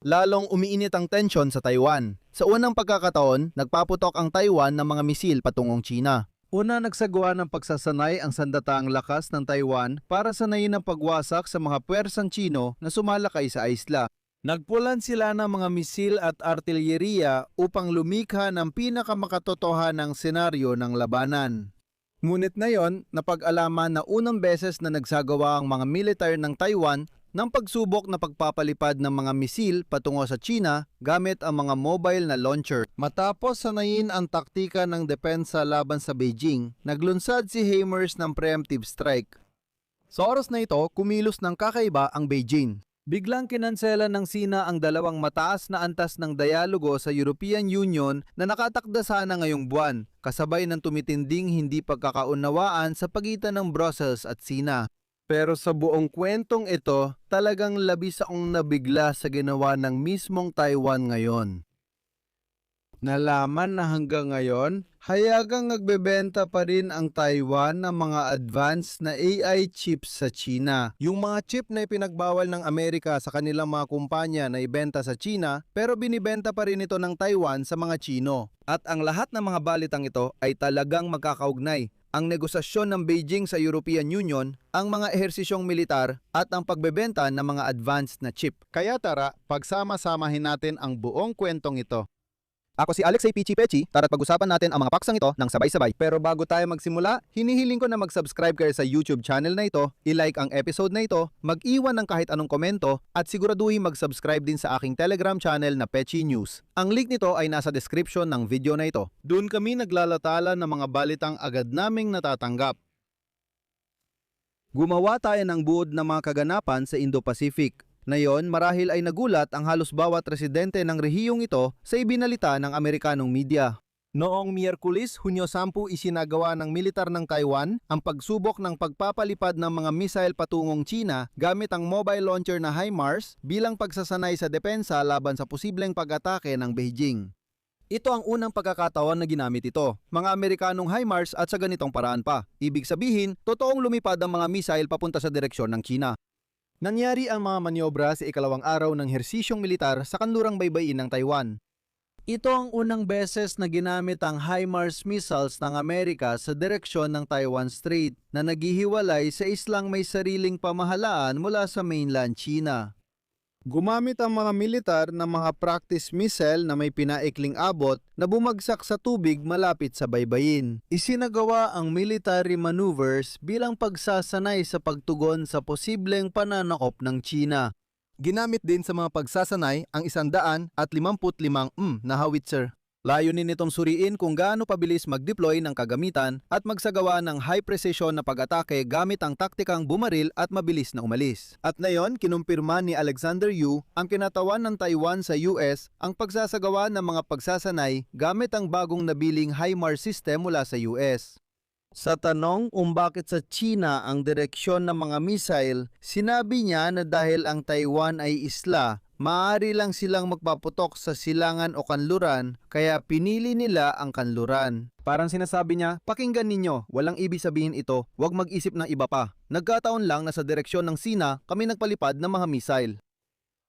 lalong umiinit ang tensyon sa Taiwan. Sa unang pagkakataon, nagpaputok ang Taiwan ng mga misil patungong China. Una, nagsagawa ng pagsasanay ang sandataang lakas ng Taiwan para sanayin ang pagwasak sa mga puwersang Chino na sumalakay sa isla. Nagpulan sila ng mga misil at artilyeriya upang lumikha ng pinakamakatotohanang senaryo ng labanan. Ngunit ngayon, napag-alaman na unang beses na nagsagawa ang mga militar ng Taiwan ng pagsubok na pagpapalipad ng mga misil patungo sa China gamit ang mga mobile na launcher. Matapos sanayin ang taktika ng depensa laban sa Beijing, naglunsad si HIMARS ng preemptive strike. Sa oras na ito, kumilos ng kakaiba ang Beijing. Biglang kinansela ng Sina ang dalawang mataas na antas ng dialogo sa European Union na nakatakda sana ngayong buwan, kasabay ng tumitinding hindi pagkakaunawaan sa pagitan ng Brussels at Sina. Pero sa buong kwentong ito, talagang labis akong nabigla sa ginawa ng mismong Taiwan ngayon. Nalaman na hanggang ngayon, hayagang nagbebenta pa rin ang Taiwan ng mga advanced na AI chips sa China. Yung mga chip na ipinagbawal ng Amerika sa kanilang mga kumpanya na ibenta sa China, pero binibenta pa rin ito ng Taiwan sa mga Chino. At ang lahat ng mga balitang ito ay talagang magkakaugnay. Ang negosasyon ng Beijing sa European Union, ang mga ehersisyong militar at ang pagbebenta ng mga advanced na chip. Kaya tara, pagsama-samahin natin ang buong kwentong ito. Ako si Alexei Pichi Pechi, tara't pag-usapan natin ang mga paksang ito ng sabay-sabay. Pero bago tayo magsimula, hinihiling ko na mag-subscribe kayo sa YouTube channel na ito, i-like ang episode na ito, mag-iwan ng kahit anong komento, at siguraduhin mag-subscribe din sa aking Telegram channel na Pechi News. Ang link nito ay nasa description ng video na ito. Doon kami naglalatala ng mga balitang agad naming natatanggap. Gumawa tayo ng buod ng mga kaganapan sa Indo-Pacific. Ngayon, marahil ay nagulat ang halos bawat residente ng rehiyong ito sa ibinalita ng Amerikanong media. Noong Miyerkules, Hunyo 10, isinagawa ng militar ng Taiwan ang pagsubok ng pagpapalipad ng mga missile patungong China gamit ang mobile launcher na HIMARS bilang pagsasanay sa depensa laban sa posibleng pag-atake ng Beijing. Ito ang unang pagkakataon na ginamit ito, mga Amerikanong HIMARS at sa ganitong paraan pa. Ibig sabihin, totoong lumipad ang mga missile papunta sa direksyon ng China. Nangyari ang mga manyobra sa ikalawang araw ng hersisyong militar sa kanlurang baybayin ng Taiwan. Ito ang unang beses na ginamit ang HIMARS missiles ng Amerika sa direksyon ng Taiwan Strait na naghihiwalay sa islang may sariling pamahalaan mula sa mainland China. Gumamit ang mga militar ng mga practice missile na may pinaikling abot na bumagsak sa tubig malapit sa baybayin. Isinagawa ang military maneuvers bilang pagsasanay sa pagtugon sa posibleng pananakop ng China. Ginamit din sa mga pagsasanay ang 155 na howitzer. Layunin nitong suriin kung gaano pabilis mag-deploy ng kagamitan at magsagawa ng high-precision na pag-atake gamit ang taktikang bumaril at mabilis na umalis. At ngayon, kinumpirma ni Alexander Yu, ang kinatawan ng Taiwan sa US, ang pagsasagawa ng mga pagsasanay gamit ang bagong nabiling HIMARS system mula sa US. Sa tanong kung bakit sa China ang direksyon ng mga missile, sinabi niya na dahil ang Taiwan ay isla, maaari lang silang magpaputok sa silangan o kanluran, kaya pinili nila ang kanluran. Parang sinasabi niya, pakinggan ninyo, walang ibig sabihin ito, huwag mag-isip ng iba pa. Nagkataon lang na sa direksyon ng Sina kami nagpalipad ng mga missile.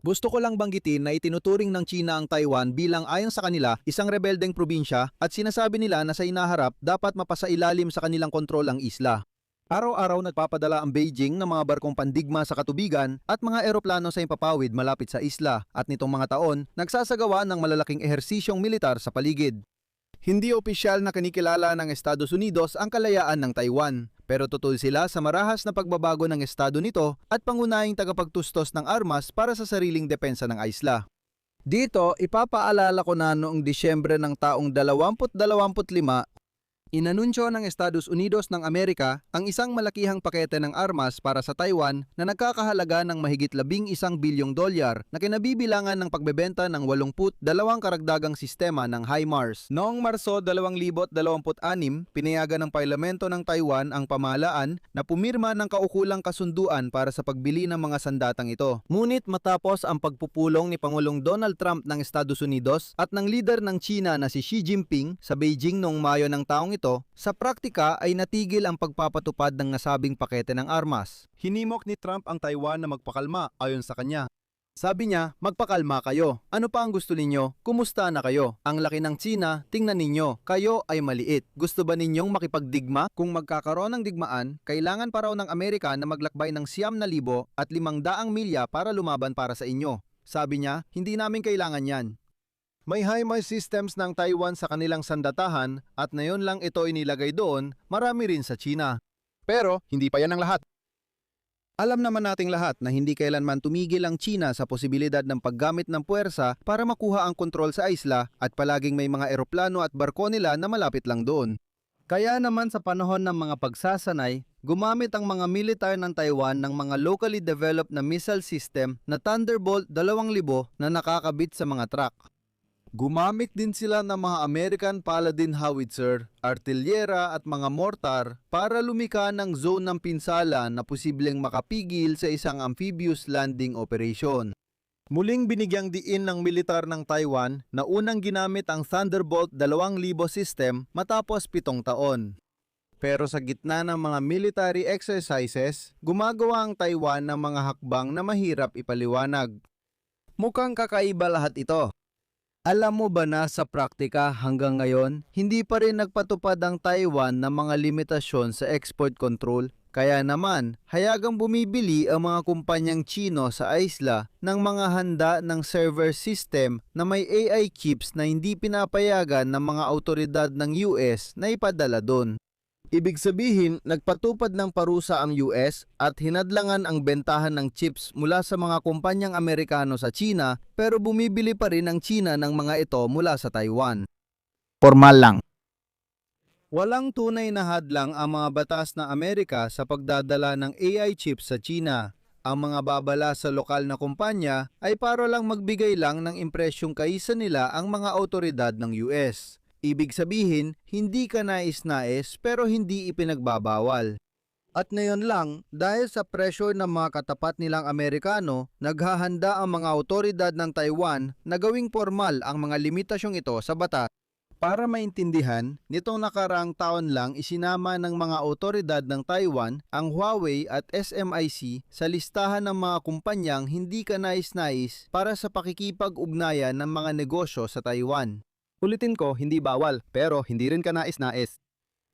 Gusto ko lang banggitin na itinuturing ng China ang Taiwan bilang ayon sa kanila isang rebeldeng probinsya at sinasabi nila na sa inaharap dapat mapasailalim sa kanilang kontrol ang isla. Araw-araw nagpapadala ang Beijing ng mga barkong pandigma sa katubigan at mga eroplano sa impapawid malapit sa isla at nitong mga taon nagsasagawa ng malalaking ehersisyong militar sa paligid. Hindi opisyal na kinikilala ng Estados Unidos ang kalayaan ng Taiwan, pero tutul sila sa marahas na pagbabago ng estado nito at pangunahing tagapagtustos ng armas para sa sariling depensa ng isla. Dito, ipapaalala ko na noong Disyembre ng taong 2025, inanunsyo ng Estados Unidos ng Amerika ang isang malakihang pakete ng armas para sa Taiwan na nagkakahalaga ng mahigit $11 bilyong na kinabibilangan ng pagbebenta ng 82 karagdagang sistema ng HIMARS. Noong Marso 2026, pinayagan ng Parlamento ng Taiwan ang pamahalaan na pumirma ng kaukulang kasunduan para sa pagbili ng mga sandatang ito. Ngunit matapos ang pagpupulong ni Pangulong Donald Trump ng Estados Unidos at ng leader ng China na si Xi Jinping sa Beijing noong Mayo ng taong ito, sa praktika ay natigil ang pagpapatupad ng nasabing pakete ng armas. Hinimok ni Trump ang Taiwan na magpakalma ayon sa kanya. Sabi niya, magpakalma kayo. Ano pa ang gusto ninyo? Kumusta na kayo? Ang laki ng China, tingnan ninyo. Kayo ay maliit. Gusto ba ninyong makipagdigma? Kung magkakaroon ng digmaan, kailangan pa raw ng Amerika na maglakbay ng 9,000 at 500 milya para lumaban para sa inyo. Sabi niya, hindi namin kailangan yan. May HIMARS systems ng Taiwan sa kanilang sandatahan at ngayon lang ito inilagay doon, marami rin sa China. Pero hindi pa yan ang lahat. Alam naman nating lahat na hindi kailanman tumigil ang China sa posibilidad ng paggamit ng puwersa para makuha ang kontrol sa isla at palaging may mga eroplano at barko nila na malapit lang doon. Kaya naman sa panahon ng mga pagsasanay, gumamit ang mga militar ng Taiwan ng mga locally developed na missile system na Thunderbolt 2000 na nakakabit sa mga truck. Gumamit din sila ng mga American Paladin howitzer, artilyera at mga mortar para lumika ng zone ng pinsala na posibleng makapigil sa isang amphibious landing operation. Muling binigyang diin ng militar ng Taiwan na unang ginamit ang Thunderbolt 2000 system matapos 7 taon. Pero sa gitna ng mga military exercises, gumagawa ang Taiwan ng mga hakbang na mahirap ipaliwanag. Mukhang kakaiba lahat ito. Alam mo ba na sa praktika hanggang ngayon, hindi pa rin nagpatupad ang Taiwan ng mga limitasyon sa export control? Kaya naman, hayagang bumibili ang mga kumpanyang Chino sa isla ng mga handa ng server system na may AI chips na hindi pinapayagan ng mga autoridad ng US na ipadala doon. Ibig sabihin, nagpatupad ng parusa ang US at hinadlangan ang bentahan ng chips mula sa mga kumpanyang Amerikano sa China pero bumibili pa rin ang China ng mga ito mula sa Taiwan. Formal lang. Walang tunay na hadlang ang mga batas ng Amerika sa pagdadala ng AI chips sa China. Ang mga babala sa lokal na kumpanya ay para lang magbigay lang ng impresyong kaisa nila ang mga autoridad ng US. Ibig sabihin, hindi ka nais-nais pero hindi ipinagbabawal. At ngayon lang, dahil sa pressure ng mga katapat nilang Amerikano, naghahanda ang mga autoridad ng Taiwan na gawing formal ang mga limitasyong ito sa batas. Para maintindihan, nitong nakaraang taon lang isinama ng mga autoridad ng Taiwan ang Huawei at SMIC sa listahan ng mga kumpanyang hindi ka nais-nais para sa pakikipag-ugnayan ng mga negosyo sa Taiwan. Ulitin ko, hindi bawal, pero hindi rin ka nais-nais.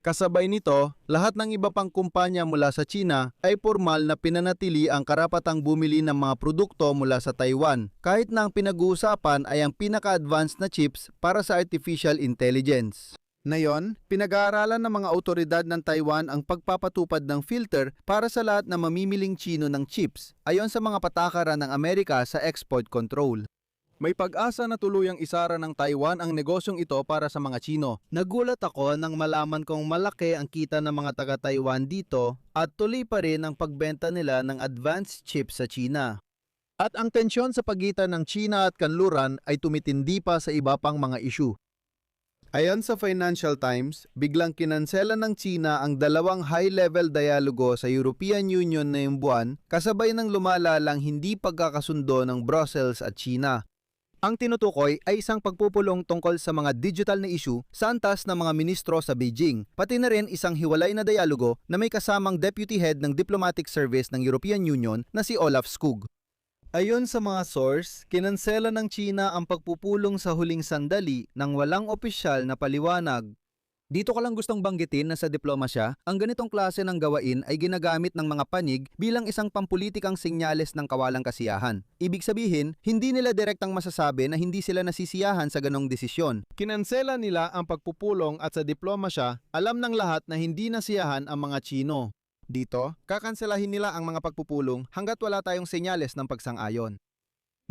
Kasabay nito, lahat ng iba pang kumpanya mula sa China ay formal na pinanatili ang karapatang bumili ng mga produkto mula sa Taiwan, kahit na ang pinag-uusapan ay ang pinaka-advanced na chips para sa artificial intelligence. Ngayon, pinag-aaralan ng mga autoridad ng Taiwan ang pagpapatupad ng filter para sa lahat na mamimiling Chino ng chips, ayon sa mga patakaran ng Amerika sa export control. May pag-asa na tuluyang isara ng Taiwan ang negosyong ito para sa mga Chino. Nagulat ako nang malaman kong malaki ang kita ng mga taga-Taiwan dito at tuloy pa rin ang pagbenta nila ng advanced chips sa China. At ang tensyon sa pagitan ng China at kanluran ay tumitindi pa sa iba pang mga issue. Ayon sa Financial Times, biglang kinansela ng China ang 2 high-level dialogo sa European Union na yung buwan kasabay ng lumalalang hindi pagkakasundo ng Brussels at China. Ang tinutukoy ay isang pagpupulong tungkol sa mga digital na issue sa antas ng mga ministro sa Beijing, pati na rin isang hiwalay na dialogo na may kasamang deputy head ng diplomatic service ng European Union na si Olaf Skog. Ayon sa mga source, kinansela ng China ang pagpupulong sa huling sandali nang walang opisyal na paliwanag. Dito ko lang gustong banggitin na sa diplomasya, ang ganitong klase ng gawain ay ginagamit ng mga panig bilang isang pampulitikang senyales ng kawalang kasiyahan. Ibig sabihin, hindi nila direktang masasabi na hindi sila nasisiyahan sa ganong desisyon. Kinansela nila ang pagpupulong at sa diplomasya, alam ng lahat na hindi nasiyahan ang mga Chino. Dito, kakanselahin nila ang mga pagpupulong hanggat wala tayong senyales ng pagsang-ayon.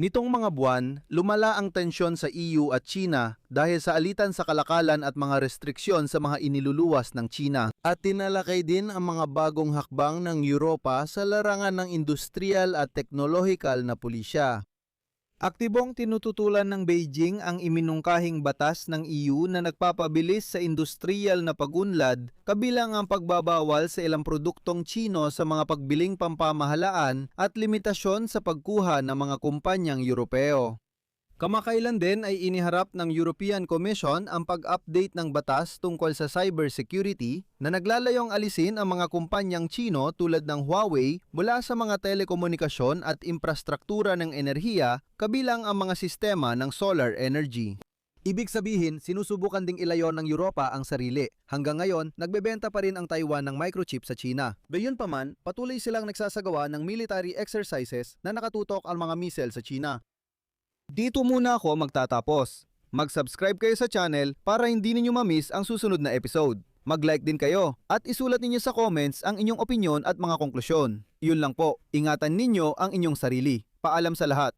Nitong mga buwan, lumala ang tensyon sa EU at China dahil sa alitan sa kalakalan at mga restriksyon sa mga iniluluwas ng China at tinalakay din ang mga bagong hakbang ng Europa sa larangan ng industrial at teknolohikal na pulisya. Aktibong tinututulan ng Beijing ang iminungkahing batas ng EU na nagpapabilis sa industriyal na pag-unlad kabilang ang pagbabawal sa ilang produktong Chino sa mga pagbiling pampamahalaan at limitasyon sa pagkuha ng mga kumpanyang Europeo. Kamakailan din ay iniharap ng European Commission ang pag-update ng batas tungkol sa cybersecurity na naglalayong alisin ang mga kumpanyang Tsino tulad ng Huawei mula sa mga telekomunikasyon at infrastruktura ng enerhiya kabilang ang mga sistema ng solar energy. Ibig sabihin, sinusubukan ding ilayo ng Europa ang sarili. Hanggang ngayon, nagbebenta pa rin ang Taiwan ng microchip sa China. Gayunpaman, patuloy silang nagsasagawa ng military exercises na nakatutok ang mga missile sa China. Dito muna ako magtatapos. Mag-subscribe kayo sa channel para hindi ninyo ma-miss ang susunod na episode. Mag-like din kayo at isulat ninyo sa comments ang inyong opinyon at mga konklusyon. Yun lang po, ingatan ninyo ang inyong sarili. Paalam sa lahat.